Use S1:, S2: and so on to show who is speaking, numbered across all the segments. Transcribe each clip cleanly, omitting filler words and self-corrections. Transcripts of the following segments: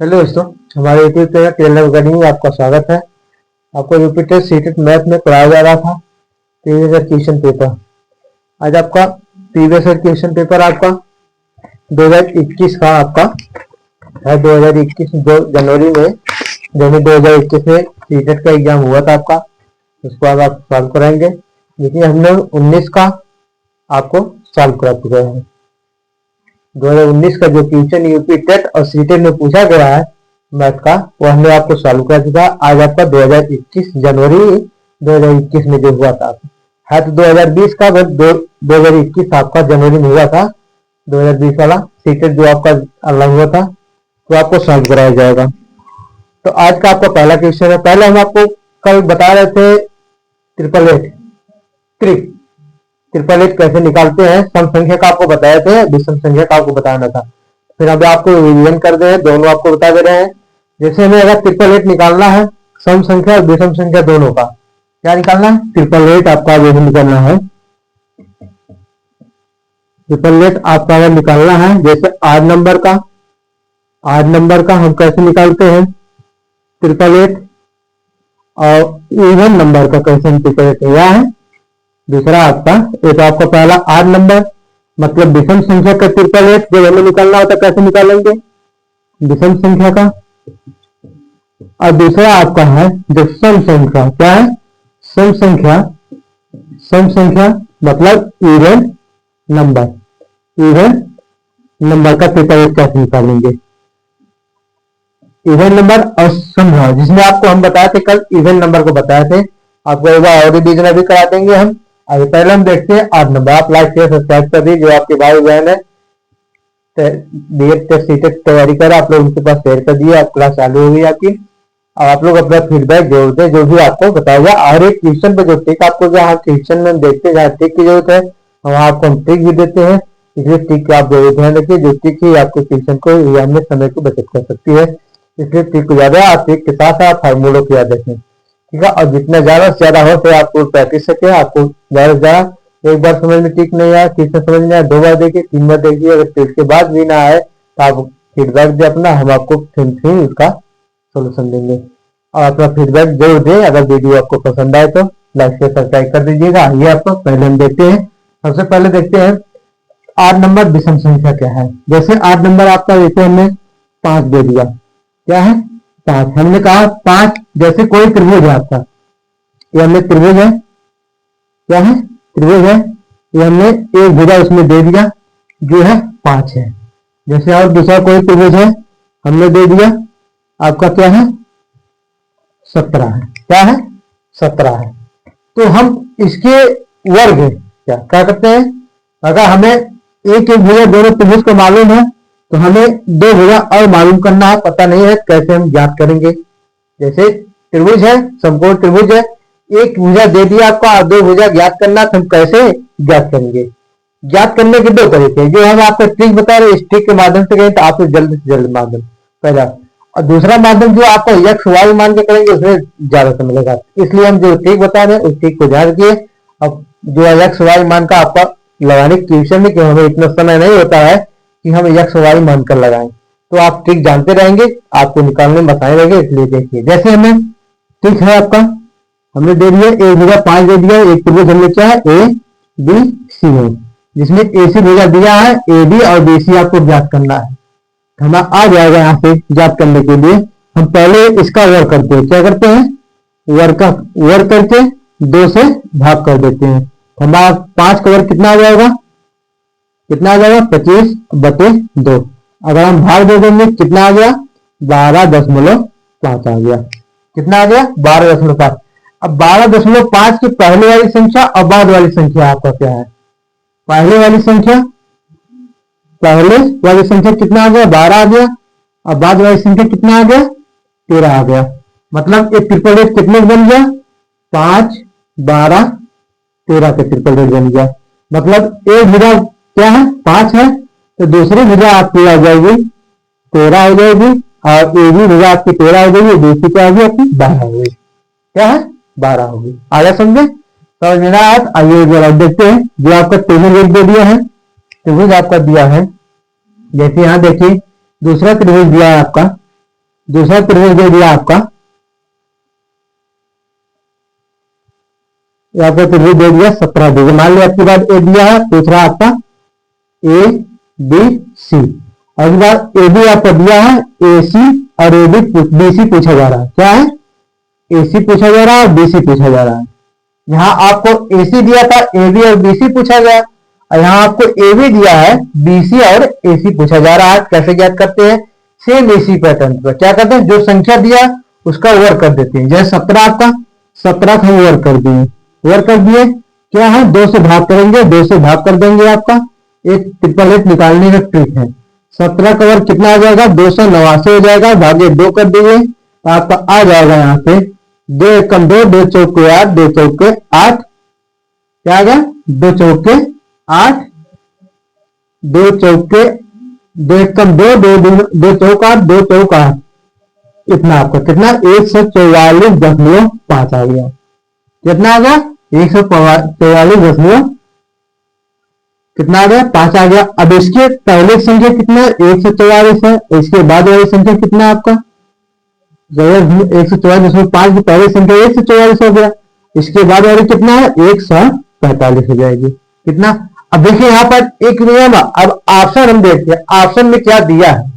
S1: Hello दोस्तों, हमारे YouTube channel Taylor academy में आपका स्वागत है। आपको रिपीटेड सीटेड मैथ में पढ़ाया जा रहा था प्रीवियस ईयर क्वेश्चन पेपर। आज आपका प्रीवियस ईयर क्वेश्चन पेपर आपका 2021 का आपका है। 2021 जनवरी में जब 2021 में सीटेड का एग्जाम हुआ था आपका, उसको आज आप सॉल्व कराएंगे। लेकिन हम लोग 19 का आपको सॉल्व करा चुके हैं। 2019 का जो क्वेश्चन यूपी टेट और सीटेट में पूछा गया है मैथ का, वो हमने आपको सॉल्व कर चुका है। आज आपका 2021 जनवरी 2021 में जो हुआ था है, तो 2020 का 2021 आपका जनवरी में हुआ था। 2020 वाला सीटेट जो आपका अलग हुआ था, तो आपको सॉल्व कराया जाएगा। तो आज का आपका पहला क्वेश्चन है। पहले हम आपको कल बता रहे थे ट्रिपल एट कैसे निकालते हैं। सम संख्या का आपको बताए थे, विषम संख्या का आपको बताना था। फिर अभी आपको रिवीजन कर दे, दोनों आपको बता दे रहे हैं। जैसे हमें अगर ट्रिपल एट निकालना है, सम संख्या और विषम संख्या दोनों का, क्या निकालना है? ट्रिपल एट आपका जैसे निकालना है, ट्रिपल एट आपका अगर निकालना है, जैसे आठ नंबर का हम कैसे निकालते हैं ट्रिपल एट, और इवन नंबर का कैसे हम ट्रिपल एट है। दूसरा आपका एक आपका पहला 8 नंबर मतलब विषम संख्या का ट्रिपल एट जब हमें निकालना होता है, कैसे निकालेंगे विषम संख्या का। और दूसरा आपका है जो सम संख्या, क्या है? सम संख्या मतलब इवन नंबर का ट्रिपल एट कैसे निकालेंगे। इवन नंबर और सम, जिसमें आपको हम बताए थे कल, इवन नंबर को बताए थे। आपको एक बार और रिवीजन भी करा देंगे हम। अभी पहले हम देखते हैं 8 नंबर। आप लाइक शेयर सब्सक्राइब कर दीजिए। जो आपके भाई बहन है सीटेट तैयारी कर, आप लोग उनके पास शेयर कर दिए। आप क्लास चालू हो गई आपकी। अब आप लोग अपना फीडबैक जोड़ दें, जो भी आपको बताया जाए। और एक क्वेश्चन पे जो ट्रिक आपको जहाँ क्वेश्चन में देखते हैं, जहाँ ट्रिक की जरूरत है, वहाँ आपको हम ट्रिक भी देते हैं। इसलिए ट्रिक आप जरूर ध्यान रखिए। जो ट्रिक ही आपको क्वेश्चन को एग्जाम में समय को बचत कर सकती है, इसलिए ट्रिक को ज्यादा आप ट्रिक के साथ आप फार्मूलों को याद रखें, ठीक है। और जितना ज्यादा से ज्यादा हो तो आपको प्रैक्टिस सके। आपको ज्यादा से ज्यादा एक बार समझ में ठीक नहीं आया, किसने समझ में आया, 2 बार देखिए, 3 बार देखिए। अगर ट्रिक के बाद भी ना आए तो आप फीडबैक दे अपना, हम आपको फिर उसका सोल्यूशन देंगे। और अपना फीडबैक जरूर दें। अगर वीडियो आपको पसंद आए तो लाइक से सब्सक्राइब कर दीजिएगा। ये आपको पहले हम देखते हैं। सबसे पहले देखते हैं 8 नंबर विषम संख्या क्या है। जैसे 8 नंबर आपका जैसे हमने 5 दे दिया, क्या है 5। हमने कहा 5, जैसे कोई त्रिभुज है आपका, ये हमने त्रिभुज है, क्या है त्रिभुज है। ये हमने एक भुजा उसमें दे दिया जो है 5 है। जैसे और दूसरा कोई त्रिभुज है, हमने दे दिया आपका क्या है 17 है, क्या है 17 है। तो हम इसके वर्ग क्या करते हैं, अगर हमें एक भुजा दोनों त्रिभुज को मालूम है तो हमें 2 भुजा और मालूम करना है, पता नहीं है, कैसे हम ज्ञात करेंगे। जैसे त्रिभुज है, समकोण त्रिभुज है, एक भुजा दे दिया आपको और 2 भुजा ज्ञात करना, तो हम कैसे ज्ञात करेंगे। ज्ञात करने के 2 तरीके हैं, जो हम आपको ट्रिक बता रहे हैं। इस ट्रिक के माध्यम से करें तो आपको जल्द से जल्द माध्यम पहला, और दूसरा माध्यम जो आपको यक्ष वाई मान के करेंगे उसमें ज्यादा समय लगेगा। इसलिए हम जो ट्रिक बता रहे हैं उस ट्रिक को ध्यान रखिए। अब जो यक्ष वाई मान का आपका लगाने की ट्यूशन में, क्यों हमें इतना समय नहीं होता है कि हम यक्ष वाई मानकर लगाएं, तो आप ट्रिक जानते रहेंगे, आपको निकालने में बताए रहेंगे। इसलिए देखिए, जैसे हमें ट्रिक है आपका, हमने दे दिया एक भुजा 5 दे दिया, एक त्रिभुज हमने क्या है ए बी सी है, जिसमें ए सी भुजा दिया है, ए बी और बी सी आपको ज्ञात करना है। हमारा आ जाएगा यहाँ से ज्ञात करने के लिए। हम पहले इसका वर्ग करते हैं, क्या करते हैं वर्ग करके 2 से भाग कर देते हैं। हमारा 5 का वर्ग कितना आ जाएगा 25/2। अगर हम भाग दे देंगे कितना आ गया 12.5 आ गया। कितना आ गया 12.5। अब 12.5 की पहले वाली संख्या और बाद वाली संख्या आपका क्या है। पहले वाली संख्या कितना आ गया 12 आ गया, और बाद वाली संख्या कितना आ गया 13 आ गया। मतलब एक ट्रिपल एट कितने बन गया 5, 12, 13 का ट्रिपल एट बन गया। मतलब एक भुजा क्या है 5 है, तो दूसरी भुजा आपकी आ जाएगी 13 हो जाएगी, और एक भी भुजा आपकी 13 हो जाएगी, दूसरी क्या होगी आपकी 12 हो गई, क्या है 12 होगी। आगे समझे, समझ में आया। आइए जरा देखते हैं। जो आपका त्रिभुज एक दे दिया है, त्रिभुज आपका दिया है, जैसे यहां देखिए दूसरा त्रिभुज दिया है आपका, दूसरा त्रिभुज दे दिया आपका, आपको त्रिभुज दे दिया 17 डिग्री। मान लिया आपके बाद ए दिया है, पूछ रहा आपका ए बी सी, और इसके बाद ए बी आपको दिया है, ए सी और ए बी सी पूछा जा रहा है। क्या है? ए सी पूछा जा रहा है और बी सी पूछा जा रहा है। यहाँ आपको ए सी दिया था, ए बी और बी सी पूछा गया, और यहाँ आपको ए बी दिया है, बी सी और ए सी पूछा जा रहा है। कैसे ज्ञात करते हैं? सेम इसी पैटर्न पर क्या करते हैं, जो संख्या दिया उसका वर्ग कर देते हैं। जैसे 17 आपका, 17 का वर्ग कर दिए, वर्ग कर दिए, क्या है 2 से भाग करेंगे, 2 से भाग कर देंगे। आपका एक ट्रिपल एट निकालने का ट्रिक है। 17 का वर्ग कितना आ जाएगा? 289 हो जाएगा, भागे 2 कर दीजिए तो आपका आ जाएगा यहाँ पे 2 एकम 2, 2 चौके 8, 2 चौके 8, क्या आ गया 2 चौके 8, 2 चौके 2 एकम 2, 2 चौक 8, 2 चौक 8, इतना आपका कितना 144.5 आ गया। कितना आ गया? 144 कितना आ गया? 5 आ गया। अब इसके पहले संख्या कितना है? 144 है। इसके बाद वाली संख्या कितना है आपका? 144.5 की पहली संख्या 144 हो गया। इसके बाद वाली कितना है? 145 हो जाएगी। कितना? अब देखिए यहाँ पर एक नियम, अब ऑप्शन हम देखते हैं, ऑप्शन में क्या दिया है,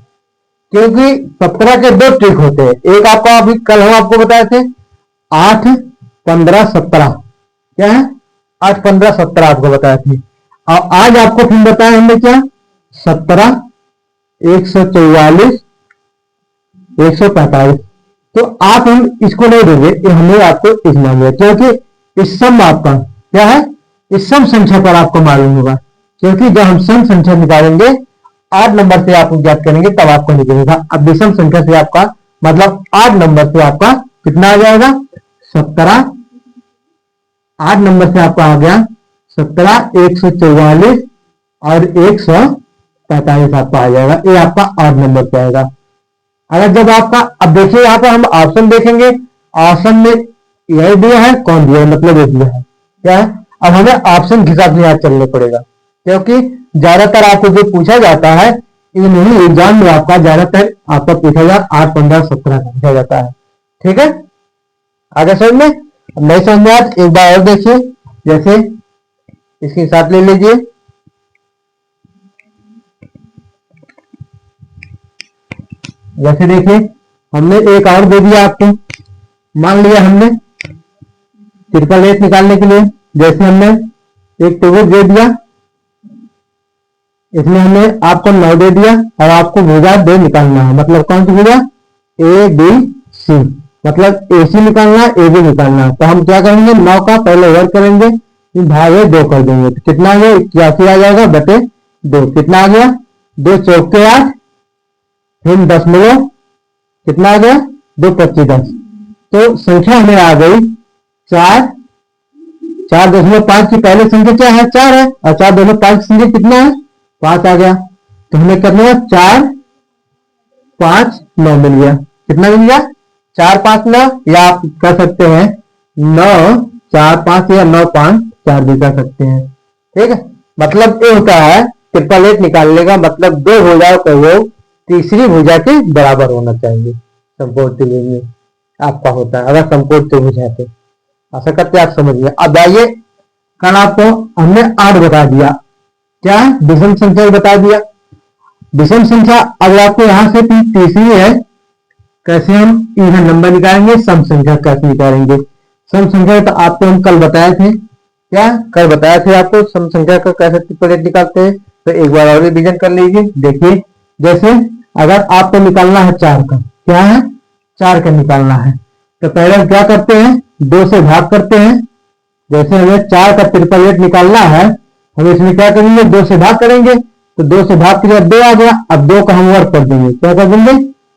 S1: क्योंकि 17 के 2 ट्रिक होते हैं। एक आपका अभी कल हम आपको बताए थे 8, 15, 17, क्या है 8, 15, 17 आपको बताए थे, और आज आपको फिर बताया हमने क्या 17, 144, 145। तो आप हम इसको नहीं देंगे, ये हमें आपको इस मांगे, क्योंकि इस सम आपका क्या है, इस सम संख्या पर आपको मालूम होगा। क्योंकि जब हम सम संख्या निकालेंगे 8 नंबर से आप ज्ञात करेंगे तब आपको निकलेगा। अब विषम संख्या से आपका मतलब 8 नंबर से आपका कितना आ जाएगा 17, 8 नंबर से आपका आ गया 17, 144 और 145 आपका आ जाएगा। ये आपका 8 नंबर पे आएगा। अगर जब आपका, अब देखिए यहाँ पर हम ऑप्शन देखेंगे, ऑप्शन में यही दिया है, कौन दिया है, मतलब ये दिया है, क्या है। अब हमें ऑप्शन के हिसाब से यहाँ चलने पड़ेगा, क्योंकि ज्यादातर आपको जो पूछा जाता है इन्हीं एग्जाम में आपका ज्यादातर आपका पूछा जाता 8, 15, 17 का पूछा जाता है। ठीक है, आगे समझ में? अब नहीं समझ में आया एक बार और देखिए, जैसे इसके साथ ले लीजिए, जैसे देखिए हमने एक और दे दिया आपको, मान लिया हमने ट्रिपल एट निकालने के लिए, जैसे हमने एक त्रिभुज दे दिया, इसमें हमने आपको 9 दे दिया और आपको भुजा 2 निकालना है। मतलब कौन सी भुजा? ए बी सी, मतलब ए सी निकालना है, ए बी निकालना है। तो हम क्या करेंगे, 9 का पहले वर्ग करेंगे, भागे 2 कर देंगे, तो कितना आ गया 81 आ जाएगा बटे 2। कितना आ गया 2 चौके 8, फिर 10 मिलो, कितना आ गया 2 25 10। तो संख्या हमें आ गई 4, 4.5 की पहले संख्या क्या है 4 है, और 4.5 की संख्या कितना है 5 आ गया। तो हमें करना है 4, 5, 9 मिल गया। कितना मिल गया 4, 5, 9, या आप कर सकते हैं 9, 4, 5 या 9, 5, 4 भी कर सकते हैं। ठीक है, मतलब ये होता है ट्रिपल एट निकालने का मतलब 2 भुजाओं का योग तीसरी भुजा के बराबर होना चाहिए। समकोण त्रिभुज में आपका होता है, अगर समकोण त्रिभुज है तो ऐसा करते आप समझिए। अब आइए, कल आपको हमने 8 बता दिया, क्या विषम संख्या बता दिया। विषम संख्या अगर आपको यहां से तीसरी है, कैसे हम इवन नंबर निकालेंगे, सम संख्या कैसे निकालेंगे। सम संख्या तो आपको हम कल बताए थे, क्या कल बताया थे आपको सम संख्या का कैसे ट्रिपल एट निकालते हैं। तो एक बार और रिवीजन कर लीजिए। देखिए, जैसे अगर आपको निकालना है 4 का, क्या है 4 का निकालना है, तो पहले हम क्या करते हैं 2 से भाग करते हैं। जैसे हमें 4 का ट्रिपल एट निकालना है, हम इसमें क्या करेंगे 2 से भाग करेंगे, तो 2 से भाग के 2 आ गया। अब 2 का हम वर्ग कर देंगे, क्या कर देंगे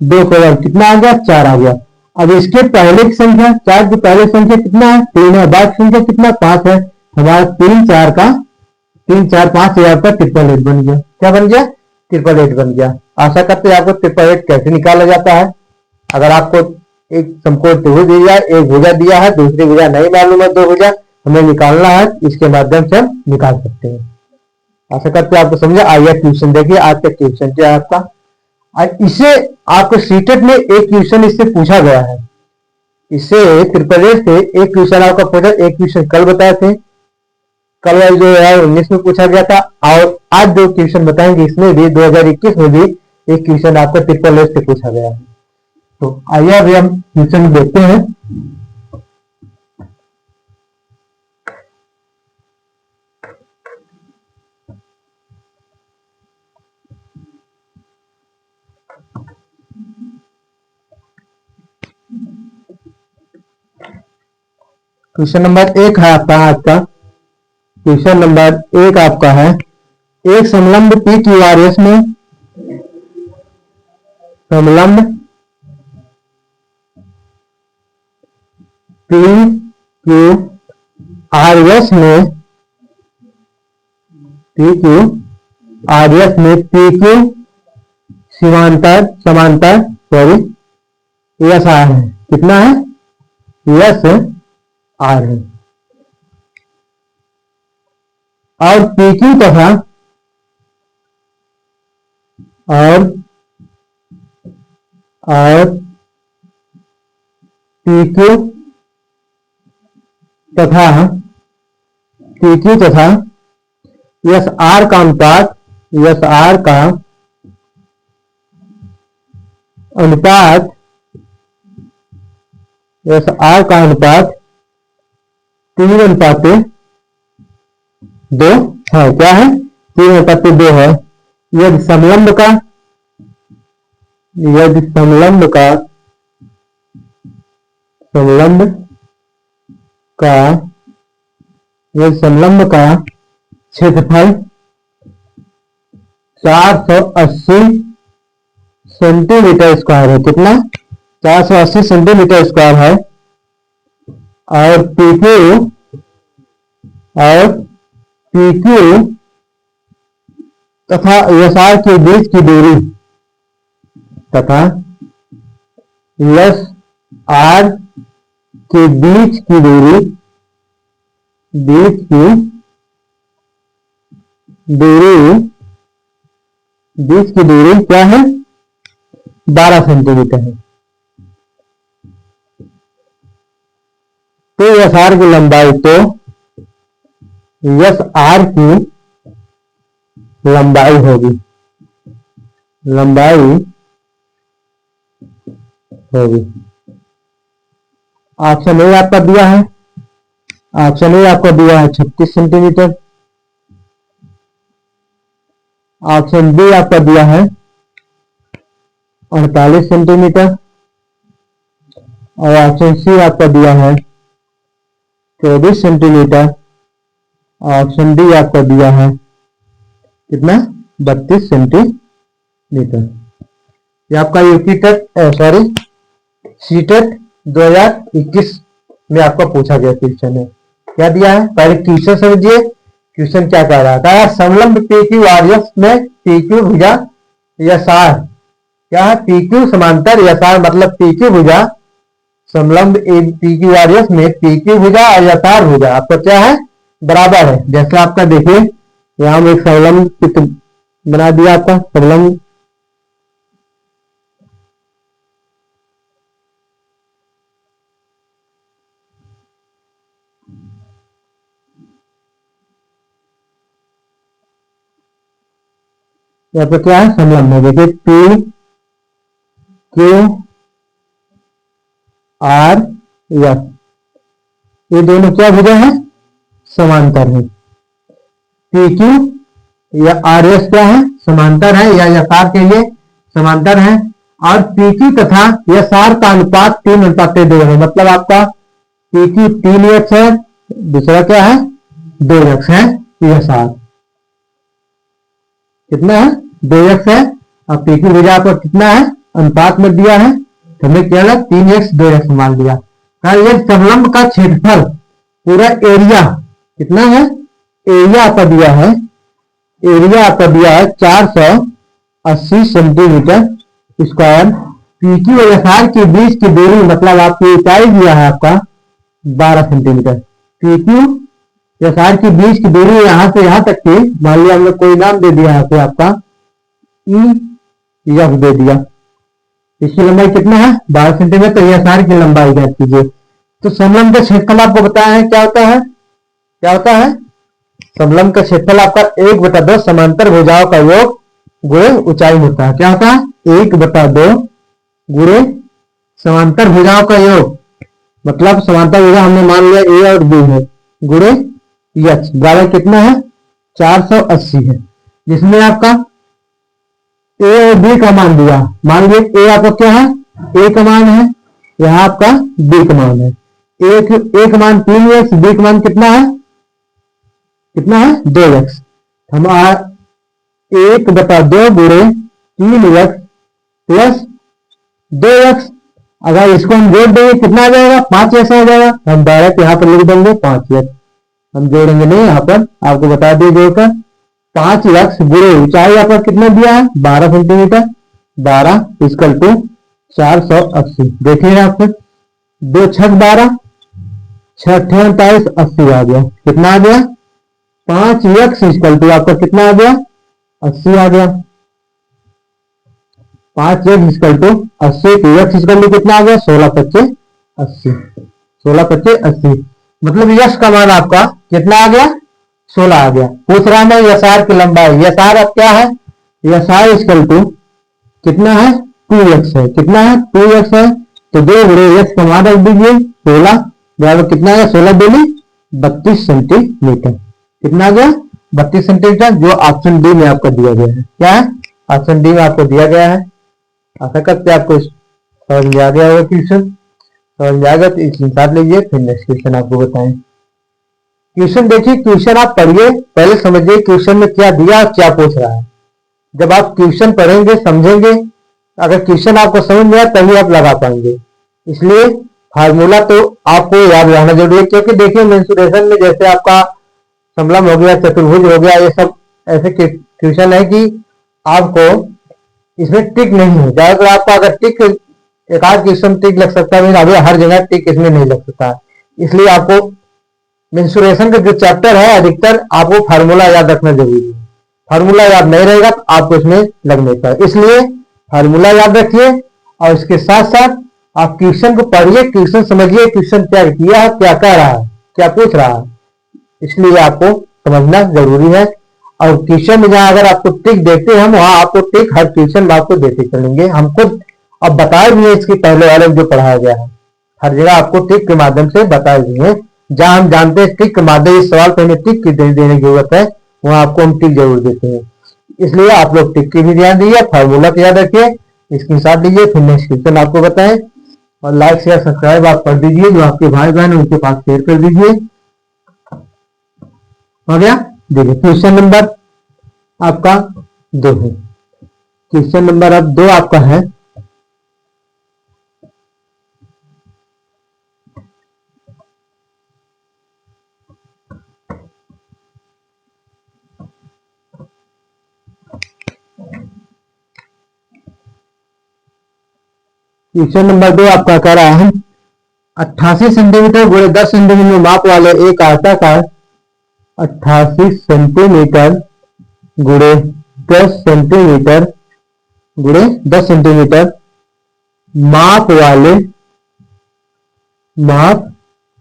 S1: 2 का वर्ग, कितना आ गया 4 आ गया। अब इसके पहले की संख्या 4 की पहले संख्या कितना है 3 है, बाद की संख्या कितना 5 है, हमारा 3, 4 का 3, 4, 5 हजार का ट्रिपल एट बन गया। क्या बन गया ट्रिपल एट बन गया। आशा करते हैं आपको ट्रिपल एट कैसे निकाला जाता है। अगर आपको एक समकोण त्रिभुज दिया है, एक भुजा दिया है, दूसरी भुजा नहीं मालूम है, 2 भुजा हमें निकालना है, इसके माध्यम से हम निकाल सकते हैं। आशा करते हैं आपको समझा। आइए ट्यूशन देखिए, आज का ट्यूशन क्या है आपका, और इसे आपको सीटेट में एक क्वेश्चन इससे पूछा गया है। इससे ट्रिपल एट से एक क्वेश्चन आपका पूछा, एक क्वेश्चन कल बताए थे, कल जो है 19 में पूछा गया था, और आज जो क्वेश्चन बताएंगे इसमें भी 2021 में भी एक क्वेश्चन आपको ट्रिपल एट से पूछा गया है। तो आइए अभी हम क्वेश्चन देखते हैं। क्वेश्चन नंबर 1 है आपका आज का। क्वेश्चन नंबर 1 आपका है, एक समलंब पी क्यू आर एस में समलंब पी क्यू आर एस में पी क्यू आर एस में पी क्यू समांतर सॉरी एस आर है। कितना है? एस आर है। और PQ तथा और PQ तथा एस आर का अनुपात तीन अनुपात दो है। क्या है? 3:2 है। यदि समलंब का क्षेत्रफल 480 सेंटीमीटर स्क्वायर है। कितना? 480 सेंटीमीटर स्क्वायर है। और PQ तथा SR के बीच की दूरी क्या है? 12 सेंटीमीटर है। तो SR की लंबाई होगी ऑप्शन ए आपका दिया है। 36 सेंटीमीटर। ऑप्शन बी आपका दिया है 48 सेंटीमीटर। और ऑप्शन सी आपका दिया है 24 सेंटीमीटर। ऑप्शन डी आपका दिया है कितना? 32 सेंटीमीटर। ये आपका सीटेट 2021 में आपका पूछा गया क्वेश्चन है। क्या दिया है? पहले क्वेश्चन समझिए, क्वेश्चन क्या कह रहा था? समलंब PQ आरएस में PQ भुजा SR क्या है? PQ समांतर SR मतलब PQ भुजा समलंब PQ आरएस में PQ भुजा और SR भुजा आपका क्या है? बराबर है। जैसे आपका देखिए यहां में एक समलंब चित्र बना दिया आपका समलंब यहाँ पे क्या है? समलंब है। देखिए PQRS ये दोनों क्या भुजा है? समांतर है। PQ या RS क्या है? समांतर है या SR के लिए समांतर है। और PQ तथा SR का अनुपात 3:2 है। मतलब आपका PQ 3x है, दूसरा क्या है? 2x है। SR कितना है? 2x है। और PQ भुजा आपका कितना है? अनुपात में दिया है, तो हमें क्या है? 3x 2x मान लिया। ये समलंब का क्षेत्रफल पूरा एरिया कितना है? एरिया आपका दिया है 480 सेंटीमीटर स्क्वायर। PQ और SR के बीच की दूरी मतलब आपकी ऊंचाई दिया है आपका 12 सेंटीमीटर। PQ SR के बीच की दूरी यहां से यहां तक की मान लिया हमने कोई नाम दे दिया है आपका E यफ दे दिया। इसकी लंबाई कितना है 12 सेंटीमीटर, तो यह सारी की लंबाई ज्ञात कीजिए। तो समलंब का क्षेत्रफल आपको बताया है क्या होता है, क्या होता है, समलंब का क्षेत्रफल आपका 1/2 समांतर भुजाओं का योग गुणे ऊंचाई होता है। क्या होता है 1/2 गुणे समांतर भुजाओं का योग, मतलब समांतर भुजा हमने मान लिया ए और बी है, गुणे यच बराबर कितना है 480 है, जिसमें आपका ए और बी का मान दिया। मान लीजिए ए आपका क्या है ए का मान है, यहाँ आपका बी का मान है। ए का मान 3x, बी का मान कितना है 2x। हम 1/2 गुणे 3x प्लस 2x, अगर इसको हम जोड़ देंगे कितना आ जाएगा 5x आ जाएगा। हम डायरेक्ट यहाँ पर लिख देंगे 5x, हम जोड़ेंगे नहीं, यहाँ पर आपको बता दिए जोड़कर 5x गुणे ऊंचाई आपका कितना दिया है 12 सेंटीमीटर, 12 इक्वल टू 480। देखिए आपको 2 छक 12, 6 38 80 आ गया। कितना आ गया 5x इक्वल टू आपका कितना आ गया 80 आ गया। 5x इक्वल टू 80, तो x इक्वल टू कितना आ गया 16×5 80, 16×5 80, मतलब यश का मान आपका कितना आ गया 16 आ गया। पूछ रहा है यसार की लंबाई, यसार अब क्या है, यसार इक्वल टू कितना है 2x है, कितना है 2x है, तो 2 गुणे यश का मान रख दीजिए 16 बराबर कितना है 16 दूनी 32 सेंटीमीटर। कितना आ गया 32 सेंटीमीटर, जो ऑप्शन डी में आपको दिया गया है। क्या है ऑप्शन डी में आपको दिया गया है। आशा करते हैं आपको समझ में आ गया होगा क्वेश्चन, समझ में आ गया तो स्क्रीनशॉट लीजिए, फिर नेक्स्ट क्वेश्चन आपको बताएं। क्वेश्चन देखिए, क्वेश्चन आप पढ़िए, पहले समझिए क्वेश्चन में क्या दिया और क्या पूछ रहा है। जब आप क्वेश्चन पढ़ेंगे समझेंगे, अगर क्वेश्चन आपको समझ में आए तभी आप लगा पाएंगे। इसलिए फार्मूला तो आपको याद रहना जरूरी है, क्योंकि देखिए मेंसुरेशन में जैसे आपका समलंब हो गया, चतुर्भुज हो गया, ये सब ऐसे क्वेश्चन है कि आपको इसमें टिक नहीं है। ज्यादातर आपका अगर टिक एक आध क्वेश्चन टिक लग सकता है, अभी हर जगह टिक इसमें नहीं लग सकता है। इसलिए आपको मेंसुरेशन का जो चैप्टर है अधिकतर आपको फार्मूला याद रखना जरूरी है। फार्मूला याद नहीं रहेगा तो आपको इसमें लग नहीं पाएगा, इसलिए फार्मूला याद रखिए और इसके साथ साथ आप क्वेश्चन को पढ़िए, क्वेश्चन समझिए, क्वेश्चन क्या किया है, क्या कह रहा है, क्या पूछ रहा है, इसलिए आपको समझना जरूरी है। और क्वेश्चन में जहां अगर आपको टिक देते हैं हम, वहां आपको टिक हर क्वेश्चन में आपको देते चलेंगे। हम खुद अब बताए भी है इसके पहले वाले जो पढ़ाया गया है, हर जगह आपको टिक के माध्यम से बताए भी है। जहां हम जानते हैं टिक के माध्यम इस सवाल पर हमें टिक की देने की जरूरत है, वहां आपको हम टिक जरूर देते हैं। इसलिए आप लोग टिक की भी ध्यान दीजिए, फार्मूला को याद रखिए, इसके साथ लीजिए, फिर नेक्स्ट क्वेश्चन आपको बताएं। और लाइक शेयर सब्सक्राइब आप कर दीजिए, जो आपके भाई बहन उनके पास शेयर कर दीजिए। हो गया। देखिए क्वेश्चन नंबर आपका 2 है, क्वेश्चन नंबर अब 2 आपका है। क्वेश्चन नंबर 2 आपका कह रहा है 88 सेंटीमीटर गुणे 10 सेंटीमीटर माप वाले एक आयताकार 88 सेंटीमीटर गुणे 10 सेंटीमीटर गुणे 10 सेंटीमीटर माप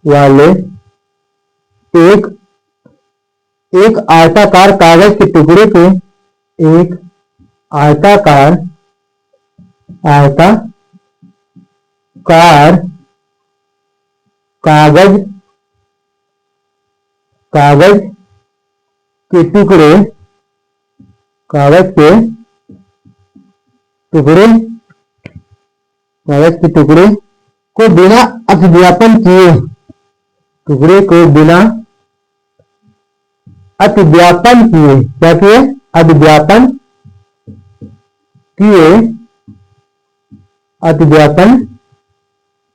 S1: वाले एक आयताकार कागज के टुकड़े को एक आयताकार कागज के टुकड़े को बिना अतिव्यापन किए क्या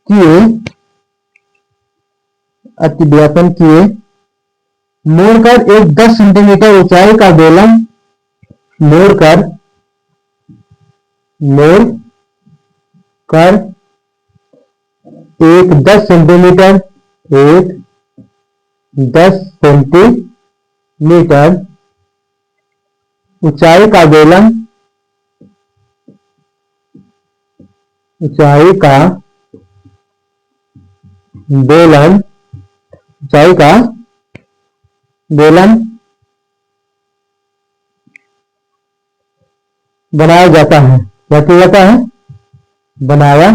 S1: किए अतिव्यापन किए मोड़कर एक 10 सेंटीमीटर ऊंचाई का बेलन मोड़कर एक 10 सेंटीमीटर ऊंचाई का बेलन ऊंचाई का बेलन, ऊंचाई का बेलन बनाया जाता है। क्या किया जाता है? बनाया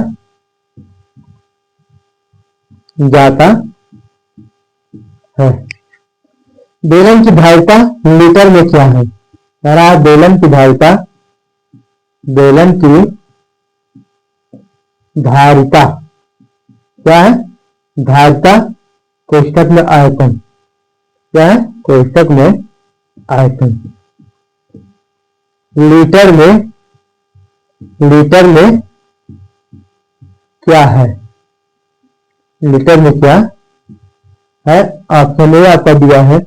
S1: जाता है। बेलन की धारिता लीटर में क्या है? कह रहा है बेलन की धारिता, बेलन की धारिता क्या है? धारिता कोष्ठक में आयतन, क्या है? कोष्ठक में आयतन। लीटर में, लीटर में क्या है? लीटर में क्या है? ऑप्शन ए आपका दिया है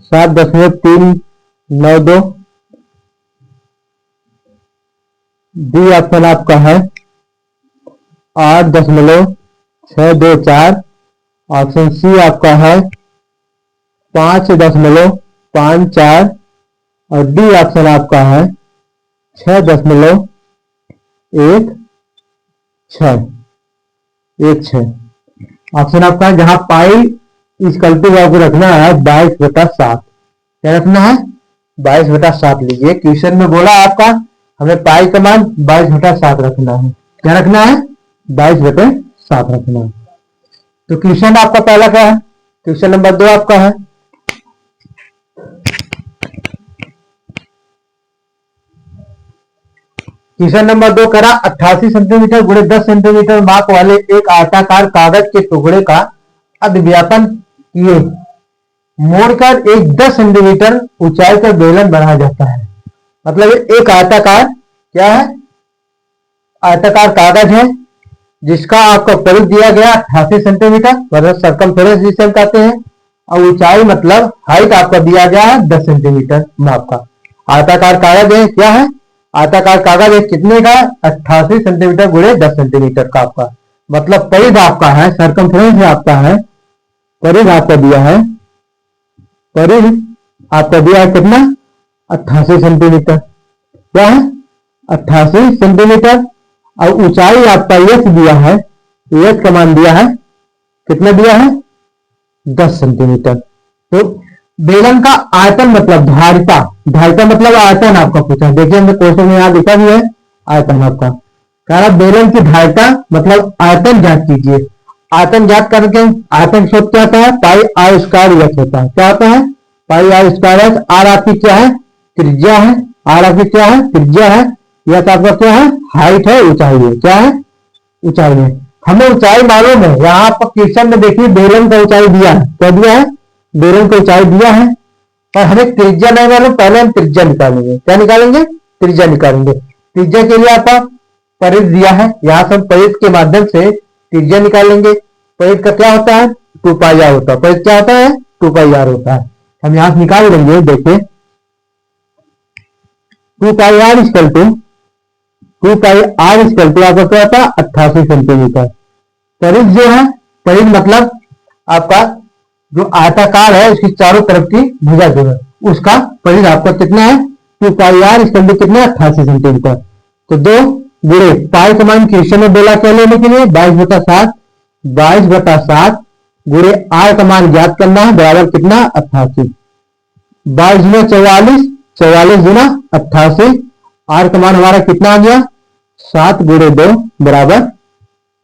S1: 7.392। बी ऑप्शन आपका है 8.624। ऑप्शन सी आपका है 5.54 और डी ऑप्शन आपका है 6.16। ऑप्शन आपका है जहां पाई इस कल्पी को आपको रखना है 22/7। क्या रखना है? 22/7 लीजिए। क्वेश्चन में बोला आपका हमें पाई का मान 22/7 रखना है। क्या रखना है? 22/7 रखना है। तो क्वेश्चन आपका पहला क्या है? क्वेश्चन नंबर 2 आपका है क्वेश्चन नंबर 2 करा 88 सेंटीमीटर गुणे 10 सेंटीमीटर माप वाले एक आयताकार कागज के टुकड़े का अधव्यापन किए मोड़कर एक 10 सेंटीमीटर ऊंचाई का बेलन बनाया जाता है। मतलब एक आयताकार क्या है? आयताकार कागज है जिसका आपका परिधि दिया गया 88 सेंटीमीटर, मतलब सर्कमफ्रेंस जिसे हम कहते हैं, और ऊंचाई मतलब हाइट आपका दिया गया है 10 सेंटीमीटर माप का। आयताकार कागज है, क्या है? आयताकार कागज है कितने का? 88 सेंटीमीटर गुणे 10 सेंटीमीटर का आपका, मतलब परिधि आपका है, सर्कमफ्रेंस आपका है, परिधि आपका दिया है, परिधि आपका दिया है कितना? 88 सेंटीमीटर। क्या है? 88 सेंटीमीटर। और ऊंचाई आपका एच दिया है, एच का मान दिया है कितना दिया है? 10 सेंटीमीटर। तो बेलन का आयतन मतलब धारिता, धारिता मतलब आयतन आपका पूछा। देखिए हमने क्वेश्चन में यहाँ लिखा भी है आयतन आपका। कह रहा बेलन की धारिता मतलब आयतन ज्ञात कीजिए। आयतन ज्ञात करके आयतन सूत्र क्या होता है? पाई आर स्क्वायर एच होता है। क्या होता है? पाई आर स्क्वायर एच। आर आपकी क्या है? त्रिज्या है। आर आपकी क्या है? त्रिज्या है। यह आपका क्या है? हाइट है, ऊंचाई है। क्या है? ऊंचाई है। हमें ऊंचाई मालूम है। यहाँ पर क्वेश्चन में देखिए बेलन का ऊंचाई दिया है। क्या दिया है? बेलन का ऊंचाई दिया है और हमें त्रिज्या नहीं मालूम। पहले हम त्रिज्या निकालेंगे। क्या निकालेंगे? त्रिज्या निकालेंगे। त्रिज्या के लिए आपका परिधि दिया है, यहाँ से हम परिधि के माध्यम से त्रिज्या निकालेंगे। परिधि का क्या होता है? 2πr होता है। परिधि क्या होता है? 2πr होता है। हम यहाँ से निकाल लेंगे। देखिए 2πr इक्वल टू आपका क्या होता है? 88 सेंटीमीटर। परिधि जो है, परिधि मतलब आपका जो आयताकार है उसकी चारों तरफ की भुजा जो है उसका परिधि आपका कितना है? 2πr इक्वल टू कितना? 88 सेंटीमीटर। तो 2 गुणे पाई का मान क्वेश्चन में बोला क्या लेने के लिए? 22/7। 22/7 गुणे आर का मान ज्ञात करना है बराबर कितना? 88। 22 गुना 44, 44 गुना 88। आर का मान हमारा कितना आ गया? 7 गुणे 2 बराबर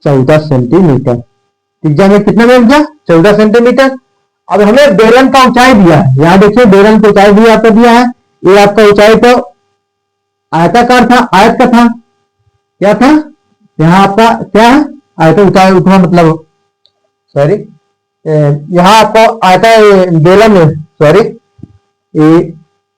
S1: 14 सेंटीमीटर। त्रिज्या में कितना मिल गया? 14 सेंटीमीटर। अब हमें बेलन का ऊंचाई दिया है। यहाँ देखिए बेलन का ऊंचाई भी आपको दिया है। ये आपका ऊंचाई तो आयताकार था, आयत का था। क्या था? यहाँ आपका क्या है? आयत ऊंचाई उठा मतलब सॉरी, यहाँ आपको आयता बेलन सॉरी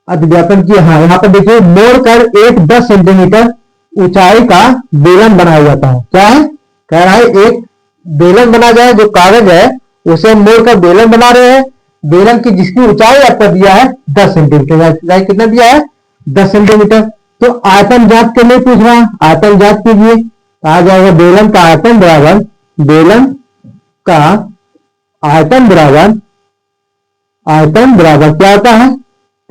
S1: अधव्यापन की। हाँ यहाँ पर देखिए मोड़कर एक 10 सेंटीमीटर ऊंचाई का बेलन बनाया जाता है। क्या है? कह रहा है एक बेलन बना जाए, जो कागज है उसे मोड़कर बेलन बना रहे हैं। बेलन की जिसकी ऊंचाई आपको दिया है 10 सेंटीमीटर। कितना दिया है? 10 सेंटीमीटर। तो आयतन ज्ञात करने पूछ रहा है। आयतन ज्ञात कीजिए। आ जाएगा बेलन का आयतन बराबर, बेलन का आयतन बराबर, आयतन बराबर क्या होता है?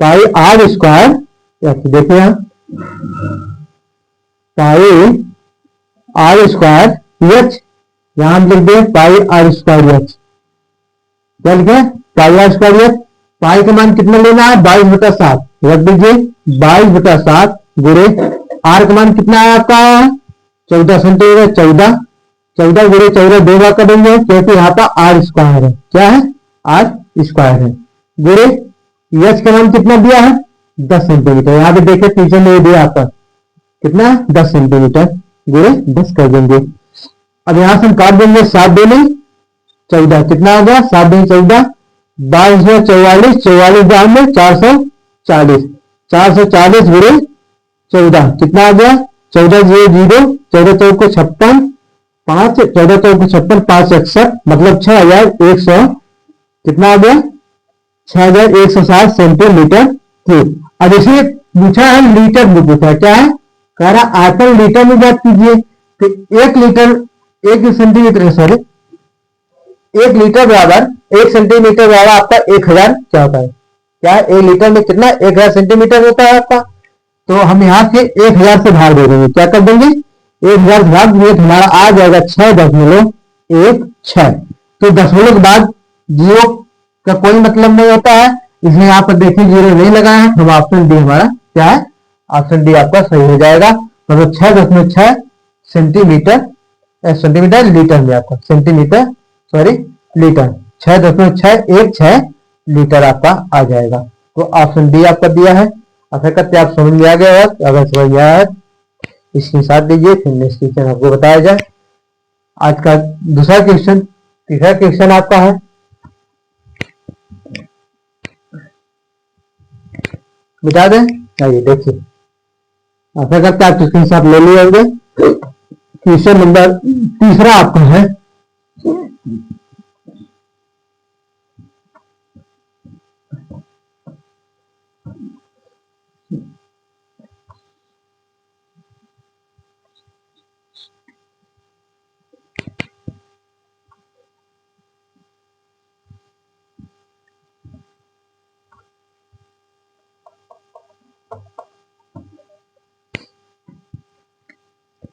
S1: पाई आर स्क्वायर देखिए यहाँ पाई आर स्क्वायर एच, यहां हम लिख दें पाई आर स्क्वायर एच। क्या लिखे? पाई आर स्क्वायर एच। पाई का मान कितना लेना है? 22/7 रख दीजिए। 22/7 गुणे आर का मान कितना है आपका? 14 सेंटीमीटर। 14 गुणे 14 दो बार करेंगे क्योंकि यहाँ पर आर स्क्वायर है। क्या है? आर स्क्वायर है। गुणे एच का मान कितना दिया है? 10 सेंटीमीटर। यहाँ पे देखिए टीचर ने दिया आपका कितना है? 10 सेंटीमीटर गुणे 10 कर देंगे। अब यहां से हम काट देंगे 7 दूनी 14, कितना हो गया? 7 दूनी 14, 2244, 44 दाम में 440, 440 गुणे 14 कितना आ गया? 14 0, 14 चौक को 56, 5 14 चौक को 56, 5 61 मतलब 6100 कितना आ गया? 6160 सेंटीमीटर क्यूब। अब इसे पूछा है लीटर में, पूछा क्या है? कह रहा आयतन लीटर में ज्ञात कीजिए। तो 1 लीटर 1 सेंटीमीटर सॉरी 1 लीटर बराबर 1 सेंटीमीटर बराबर आपका 1000 क्या होता है? क्या 1 लीटर में कितना? 1000 सेंटीमीटर होता है आपका। तो हम यहाँ से 1000 से भाग दे देंगे। क्या कर देंगे? 1000 से भाग देंगे तो हमारा आ जाएगा 6.16। तो दशमलव के बाद जीरो का कोई मतलब नहीं होता है, इसलिए यहाँ पर देखिए जीरो नहीं लगा है। तो ऑप्शन डी हमारा क्या है? ऑप्शन डी आपका सही हो जाएगा। मतलब 6.6 सेंटीमीटर सेंटीमीटर लीटर में आपका सेंटीमीटर सॉरी लीटर 6.616 लीटर आपका आ जाएगा। तो ऑप्शन डी आपका दिया है। आशा करते आप समझ में आ गया है। अगर समझ में आया है इसके साथ दीजिए, फिर नेक्स्ट क्वेश्चन आपको बताया जाए। आज का दूसरा क्वेश्चन, तीसरा क्वेश्चन आपका है, बता दें। आइए देखिए, आशा करते आप इसके साथ ले लिए होंगे। क्वेश्चन नंबर तीसरा आपका है,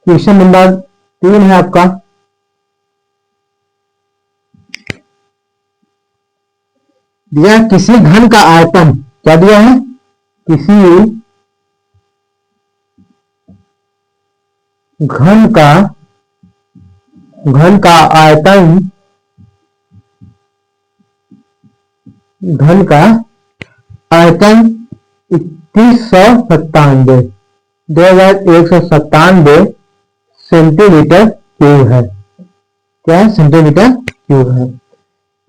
S1: क्वेश्चन नंबर 3 है आपका। दिया किसी घन का आयतन, क्या दिया है? किसी घन का आयतन, घन का आयतन 2197 2197 सेंटीमीटर क्यूब है। क्या है? सेंटीमीटर क्यूब है।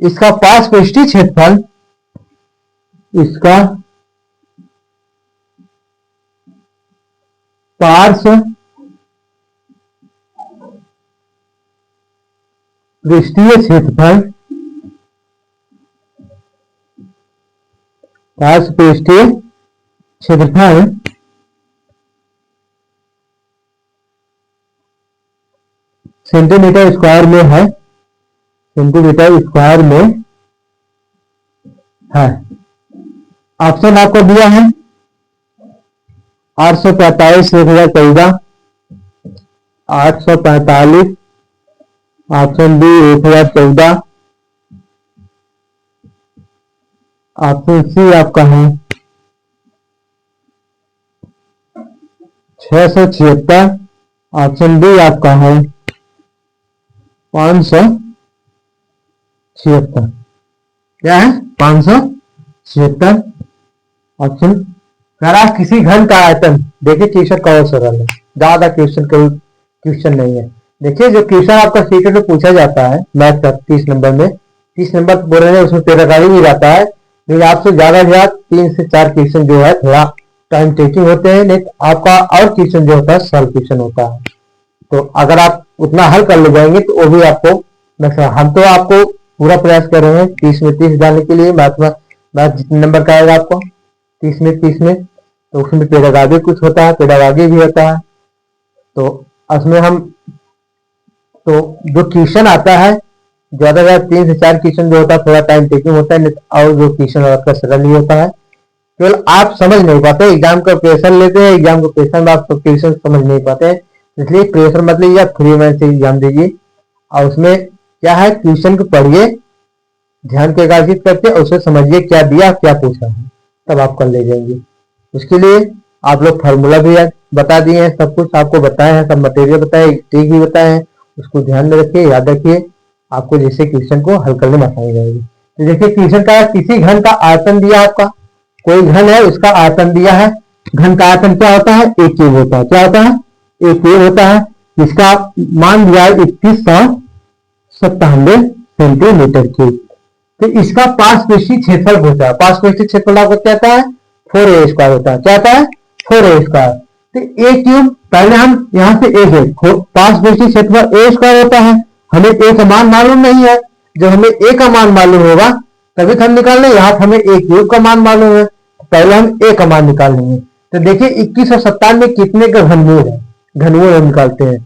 S1: इसका पास पृष्ठीय क्षेत्रफल, इसका पार्श्व पृष्ठीय क्षेत्रफल, पार्श्व पृष्ठीय क्षेत्रफल सेंटीमीटर स्क्वायर में है। सेंटीमीटर स्क्वायर में है। ऑप्शन आपको दिया है 845 1014, 845, ऑप्शन बी 1014, ऑप्शन सी आपका है 676, ऑप्शन डी आपका है 576। क्या है? 576 ऑप्शन। करा किसी घन का आयतन। देखिए क्वेश्चन कौन सरल है, ज्यादा क्वेश्चन नहीं है। देखिए जो क्वेश्चन आपका सीटेट में पूछा जाता है मैथ का 30 नंबर में, 30 नंबर बोल रहे हैं उसमें पेराग्राफ भी रहता है, लेकिन आपसे ज्यादा से ज्यादा 3 से 4 क्वेश्चन जो है थोड़ा टाइम टेकिंग होते हैं, लेकिन आपका और क्वेश्चन जो होता है सॉल्व क्वेश्चन होता है। तो अगर आप उतना हल कर ले जाएंगे तो वो भी आपको, हम तो आपको पूरा प्रयास कर रहे हैं 30 में 30 डालने के लिए। मैथ जितने नंबर का आएगा आपको 30 में 30 में, तो उसमें पेडागॉजी कुछ होता है, पेडागॉजी भी होता है। तो उसमें हम तो जो क्वेश्चन आता है ज्यादा 3 से 4 क्वेश्चन जो होता है थोड़ा टाइम टेकिंग होता है, और जो क्वेश्चन आपका सरल ही होता है। केवल आप समझ नहीं पाते, एग्जाम का प्रेशर लेते हैं, एग्जाम का प्रेशर में आप सब क्वेश्चन समझ नहीं पाते, इसलिए प्रेशर मत लीजिए, आप फ्री माइंड से एग्जाम दीजिए। और उसमें क्या है, क्वेश्चन को पढ़िए, ध्यान के एकाग्रित करके, और उसे समझिए क्या दिया क्या पूछा है, तब आप कर ले जाएंगे। उसके लिए आप लोग फार्मूला भी बता दिए हैं, सब कुछ आपको बताए हैं, सब मटेरियल बताए, ट्रिक भी बताए हैं, उसको ध्यान में रखिए, याद रखिए, आपको जैसे क्वेश्चन को हल करने में आसानी रहेगी। तो देखिए क्वेश्चन का किसी घन का आयतन दिया आपका, कोई घन है उसका आयतन दिया है, घन का आयतन क्या होता है, एक क्यूब होता है, क्या होता है, एक क्यूब होता है, जिसका मान दिया है 2197 सेंटीमीटर क्यूब। तो इसका पार्श्वपृष्ठीय क्षेत्रफल होता है, पार्श्वपृष्ठीय क्षेत्रफल आपको क्या आता है, 4a स्क्वायर होता है, क्या आता है, 4a स्क्वायर। तो ए क्यूब, पहले हम यहाँ से ए पार्श्वपृष्ठीय क्षेत्रफल ए स्क्वायर होता है, हमें ए का मान मालूम नहीं है, जब हमें ए का मान मालूम होगा तभी तो हम निकाल लें, यहाँ हमें ए क्यूब का मान मालूम है, पहले हम ए का मान निकाल लेंगे। तो देखिए 2197 कितने का घनमूल है, घनमूल हम निकालते हैं।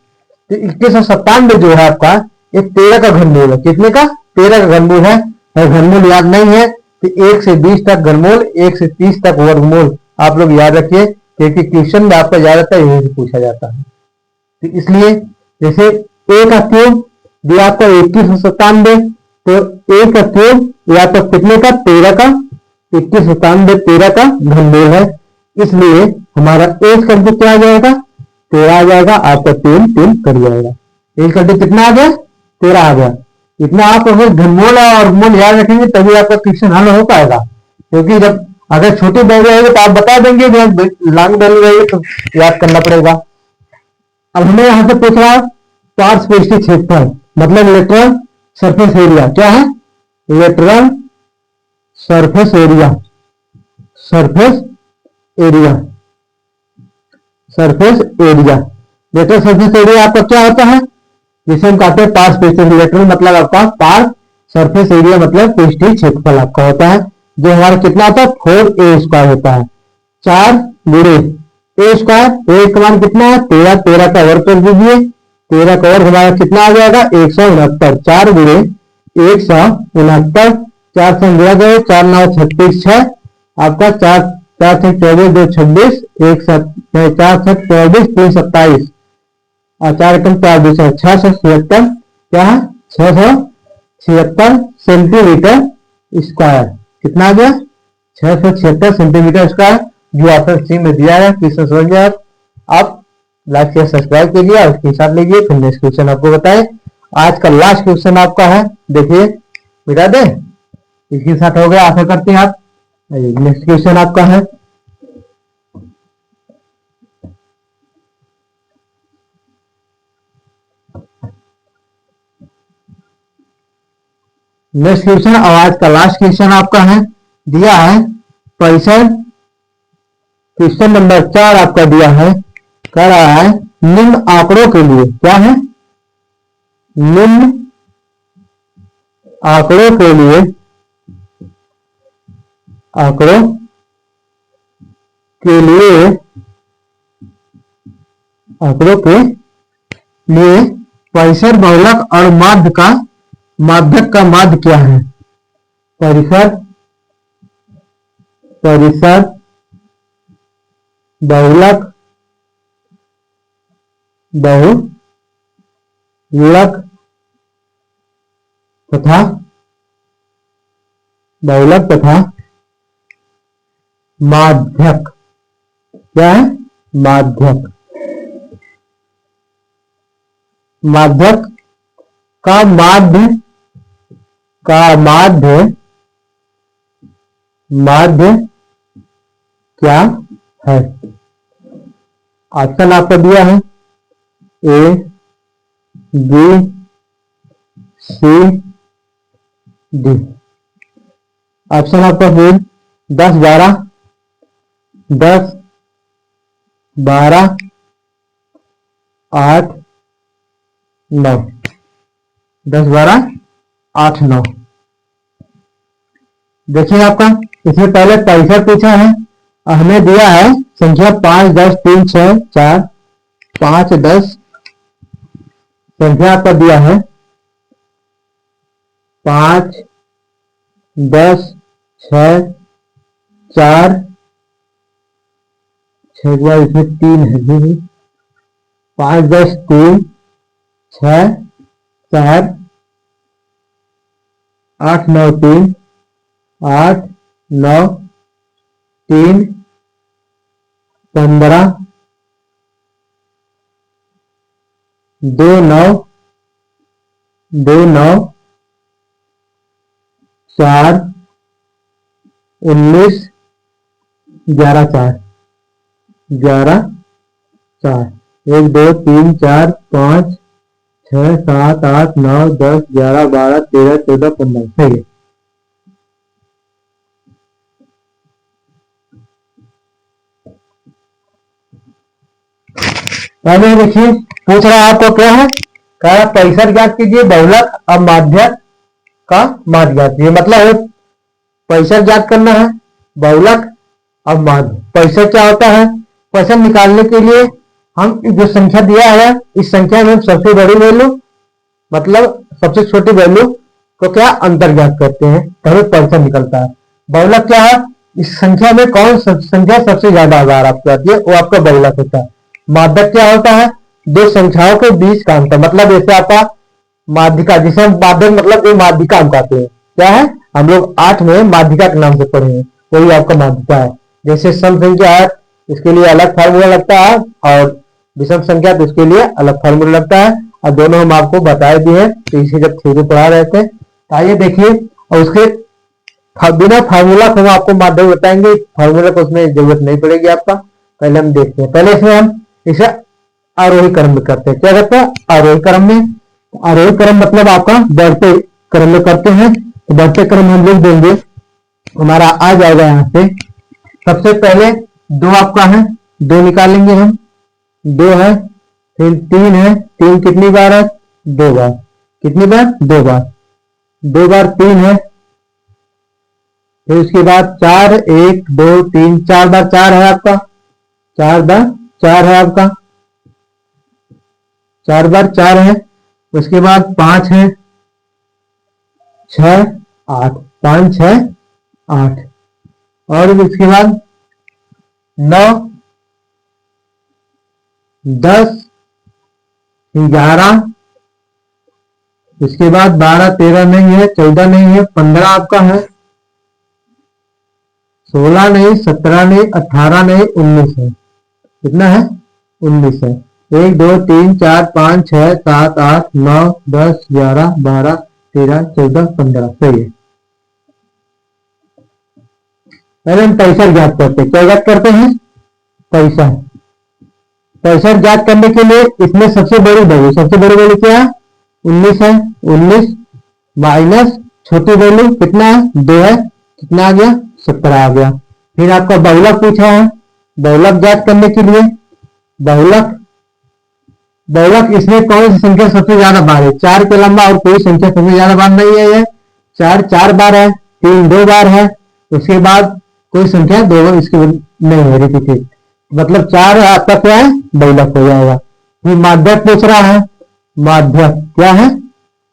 S1: तो 2197 जो है आपका, ये 13 का घनमूल है, कितने का, 13 का घनमूल है। घनमूल याद नहीं है तो 1 से 20 तक घनमूल, 1 से 30 तक वर्गमूल आप लोग याद रखिए, क्योंकि क्वेश्चन में आपका ज्यादातर यही से पूछा जाता है। तो इसलिए जैसे ए का क्यूब दिया आपका 2197, तो ए का क्यूब या तो कितने का, 13 का, 2197 13 का घनमूल है, इसलिए हमारा ए करके क्या आ जाएगा, 13 आ जाएगा, आपका 3 3 कर जाएगा, ए करके कितना आ गया, 13 आ गया। इतना आप अगर घनमूल और मूल याद रखेंगे तभी आपका क्वेश्चन हल हो पाएगा, क्योंकि जब अगर छोटी वैल्यू रहेगी तो आप बता देंगे, लॉन्ग वैल्यू रहेगी तो याद करना पड़ेगा। अब हमें यहां से पूछ रहा है पार्श्वपृष्ठीय क्षेत्रफल, मतलब लेटरल सरफेस एरिया, क्या है, lateral surface area, surface area, surface area, lateral surface area आपका क्या होता है, जिसे हम कहते हैं पार्श्वपृष्ठीय, लेटरल मतलब आपका पार्श्व, सरफेस एरिया मतलब पृष्ठीय क्षेत्रफल आपका होता है, जो हमारा कितना होता है, 4a स्क्वायर होता है, 4 गुणे ए स्क्वायर, ए का मान कितना है, 13, 13 का वर्ग कर दीजिए, 13 का वर्ग हमारा कितना आ जाएगा, 169, 4 गुणे 169, 4 से गुणा करें, 4 9 36 6, आपका 4 4 से 24 2 26, 1 4 से 24 3 27, और 4 एकम 4 दूसरा 676, क्या है, 676 सेंटीमीटर स्क्वायर, कितना आ गया, 676 सेंटीमीटर स्क्वायर, जो ऑप्शन सी में दिया है। क्वेश्चन समझ गए आप लाइक शेयर सब्सक्राइब कीजिए और इसके साथ लीजिए, फिर नेक्स्ट क्वेश्चन आपको बताए। आज का लास्ट क्वेश्चन आपका है, देखिए मिटा दे, इसके साथ हो गया, आशा करते हैं आप। नेक्स्ट क्वेश्चन आपका है, नेक्स्ट क्वेश्चन और आज का लास्ट क्वेश्चन आपका है, दिया है 65, क्वेश्चन नंबर 4 आपका दिया है, कह रहा है निम्न आंकड़ों के लिए, क्या है, निम्न आंकड़ों के लिए, आंकड़ों के लिए, आंकड़ों के लिए परिसर, बहुलक और माध्य का, माध्यक का माध्य क्या है, परिसर, परिसर, बहुलक, बहुलक तथा, बहुलक तथा माध्यक, क्या है, माध्यक, माध्यक का माध्य, का माध्य, माध्य क्या है। ऑप्शन आपको दिया है A B C D, option आपका है 10 12 10 12 8 9, 10 12 8 9। देखिए आपका इसमें पहले परिसर पूछा है और हमें दिया है संख्या 5 10 3 6 4 5 10, संख्या आपका दिया है 5 10 6 4 6 के बाद इसमें 3 है जी, 5 10 3 6 4 8 9 3 8 9 3 15 2 9 2 9 4 19 11 4 11 4 1 2 3 4 5 6 7 8 9 10 11 12 13 14 15 सही है। पहले देखिए पूछ रहा है आपको क्या है, कह रहा परिसर ज्ञात कीजिए, बहुलक अब माध्यक का माध्य ज्ञात कीजिए। मतलब परिसर ज्ञात करना है, बहुलक अब माध्य। परिसर क्या होता है, परिसर निकालने के लिए हम जो संख्या दिया है इस संख्या में हम सबसे बड़ी वैल्यू मतलब सबसे छोटी वैल्यू को क्या अंतर ज्ञात करते हैं, तभी परिसर निकलता है। बहुलक क्या है, इस संख्या में कौन संख्या सबसे ज्यादा बार आपको आती है वो आपका बहुलक होता है। माध्यक क्या होता है, दो संख्याओं के बीच का अंतर। मतलब जैसे आपका माध्यिका, जिसे हम माध्यक मतलब एक माध्यिका हम कहते हैं, क्या है हम लोग 8 में माध्यिका के नाम से पढ़े हैं, वही आपका माध्यिका है। जैसे सम संख्या 8 इसके लिए अलग फार्मूला लगता है और विषम संख्या तो इसके लिए अलग फार्मूला लगता है, और दोनों हम आपको बताए दिए हैं तो इसे जब थ्योरी पढ़ा रहे थे। तो आइए देखिए, और उसके बिना फार्मूला को हम आपको माध्यक बताएंगे, फार्मूला को उसमें जरूरत नहीं पड़ेगी आपका। पहले हम देखते हैं, पहले इसमें हम इसे आरोही क्रम में करते हैं। क्या करते हैं, आरोही क्रम में। आरोही क्रम मतलब आपका बढ़ते क्रम में करते हैं, तो बढ़ते क्रम हम लिख देंगे, हमारा आ जाएगा यहाँ पे। सबसे पहले 2 आपका है, 2 निकालेंगे हम, 2 है, फिर 3 है, 3 कितनी बार है, 2 बार। कितनी बार, 2 बार। 2 बार 3 है, फिर उसके बाद 4 1 2 3 4 बार 4 है आपका, 4 बार 4 है आपका, 4 बार 4 है। उसके बाद 5 है, 6 8, 5 6 8, और उसके बाद 9 10 11, इसके बाद 12 13 नहीं है, 14 नहीं है, 15 आपका है, 16 नहीं, 17 नहीं, 18 नहीं, 19 है। कितना है, 19 है। 1 2 3 4 5 6 7 8 9 10 11 12 13 14 15 सही है। पहले हम पैसा ज्ञात करते हैं। क्या ज्ञात करते हैं, पैसा। पैसा ज्ञात करने के लिए इसमें सबसे बड़ी वैल्यू, सबसे बड़ी वैल्यू क्या है, 19 है। 19 माइनस छोटी वैल्यू कितना है, 2 है, कितना आ गया, 17 आ गया। फिर आपका बहुलक पूछा है, बहुलक ज्ञात करने के लिए बहुलक, बहुलक इसमें कौन सी संख्या सबसे ज्यादा बार है, 4 के अलावा और कोई संख्या सबसे ज्यादा बार नहीं है। ये 4 4 बार है, 3 2 बार है, उसके बाद कोई संख्या 2 बार इसके नहीं है रिपीटेड, मतलब 4 आपका क्या है, बहुलक हो जाएगा। फिर माध्यक पूछ रहा है, माध्यक क्या है,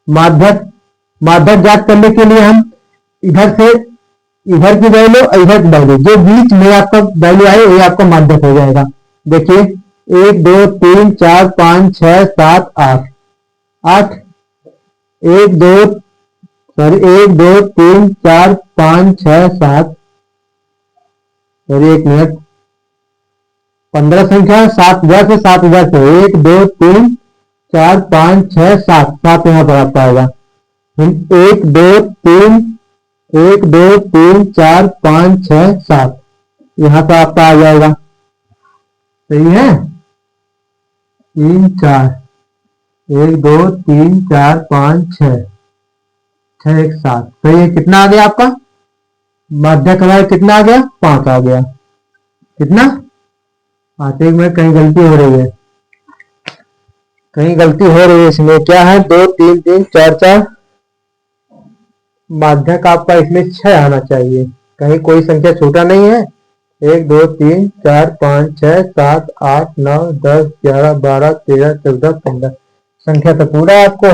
S1: माध्यक। माध्यक ज्ञात करने के लिए हम इधर से इधर की वैल्यू और इधर की वैल्यू जो बीच में आपका वैल्यू आए वही आपका माध्यक हो जाएगा। देखिए 1 2 3 4 5 6 7 8 8, 1 2 सॉरी 1 2 3 4 5 6 7, सॉरी 1 मिनट, 15 संख्या 7,000 से 7,000 से 1 2 3 4 5 6 7, 7 यहाँ पर आपका आएगा। 1 2 3 1 2 3 4 5 6 7 यहाँ पर आपका आ जाएगा, सही है। 3 4 1 2 3 4 5 6 6 1 7 सही है। कितना आ गया आपका माध्यक, हमारा कितना आ गया, 5 आ गया। कितना, 5। 1 मिनट, कहीं गलती हो रही है, कहीं गलती हो रही है इसमें। क्या है, 2 3 3 4 4, माध्यक आपका इसमें 6 आना चाहिए, कहीं कोई संख्या छोटा नहीं है। 1 2 3 4 5 6 7 8 9 10 11 12 13 14 15, संख्या तो पूरा आपको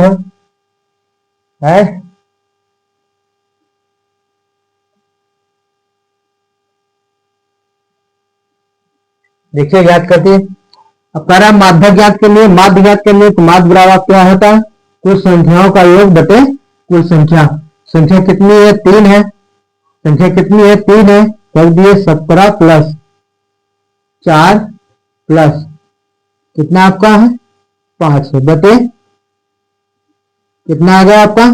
S1: है। देखिए ज्ञात करते हैं। अब कह रहा है माध्य ज्ञात के लिए, माध्य ज्ञात के लिए तो माध्य बराबर क्या होता है, कुल संख्याओं का योग बटे कुल संख्या। संख्या कितनी है, 3 है। संख्या कितनी है, 3 है। कर दिए 17 प्लस 4 प्लस कितना आपका है 5 है, बटे कितना आ गया आपका,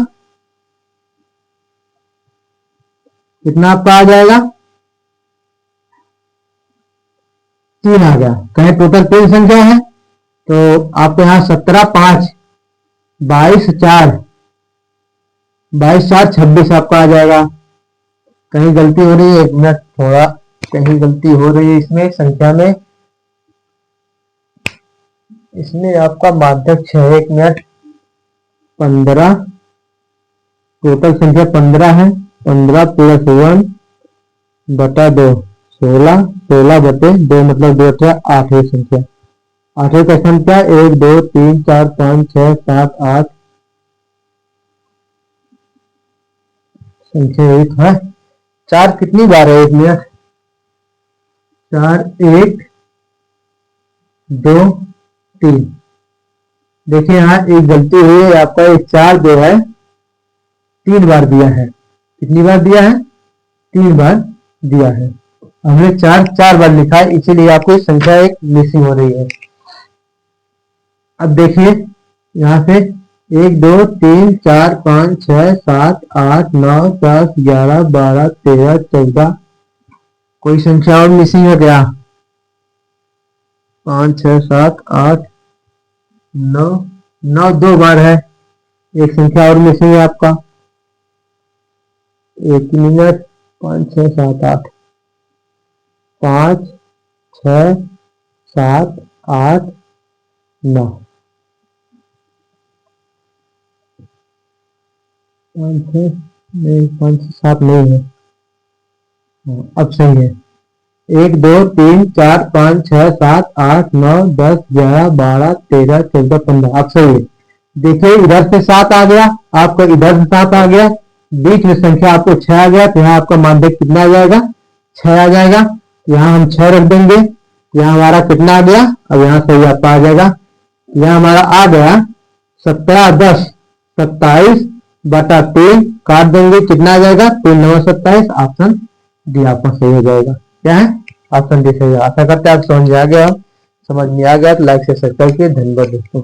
S1: कितना आपका आ जाएगा 3 आ गया। कहें टोटल 3 संख्या है तो आपको यहाँ 17 5 22 4 22 4 26 आपका आ जाएगा। कहीं गलती हो रही है, एक मिनट, थोड़ा कहीं गलती हो रही है इसमें संख्या में, इसमें आपका माध्यक्ष है, एक मिनट। 15 टोटल संख्या 15 है। 15 प्लस 1 बटा 2 16, 16 बटे 2 मतलब 2 × 8 संख्या। 8 का संख्या 1 2 3 4 5 6 7 8 संख्या 1 है। 4 कितनी बार है, 1 मिनट, 4 1 2 3। देखिए यहाँ एक गलती हुई है, आपका एक 4 जो है 3 बार दिया है। कितनी बार दिया है, 3 बार दिया है। हमने 4 बार लिखा है, इसीलिए आपको संख्या एक मिसिंग हो रही है। अब देखिए यहाँ से 1 2 3 4 5 6 7 8 9 10 11 12 13 14, कोई संख्या और मिसिंग है क्या, 5 6 7 8 9 9 2 बार है। एक संख्या और मिसिंग है आपका, 1 मिनट, 5 6 7 8 5 6 7 8 9 5 7 नहीं है। अब सही है, 1 2 3 4 5 6 7 8 9 10 11 12 13 14 15, अब सही है। देखिए इधर से 7 आ गया आपका, इधर से 7 आ गया, बीच में संख्या आपको 6 आ गया, तो यहाँ आपका माध्य कितना आ जाएगा, 6 आ जाएगा। यहाँ हम 6 रख देंगे, यहाँ हमारा कितना आ गया, अब यहाँ सही आपका आ जाएगा। यहाँ हमारा आ गया 17 10 27 बटा 3, काट देंगे कितना आ जाएगा 3 9 27, ऑप्शन डी आपका सही हो जाएगा। क्या है, ऑप्शन डी सही है। आशा करते हैं आप समझ में आ गया, समझ में आ गया तो लाइक से शेयर करके धन्यवाद दोस्तों।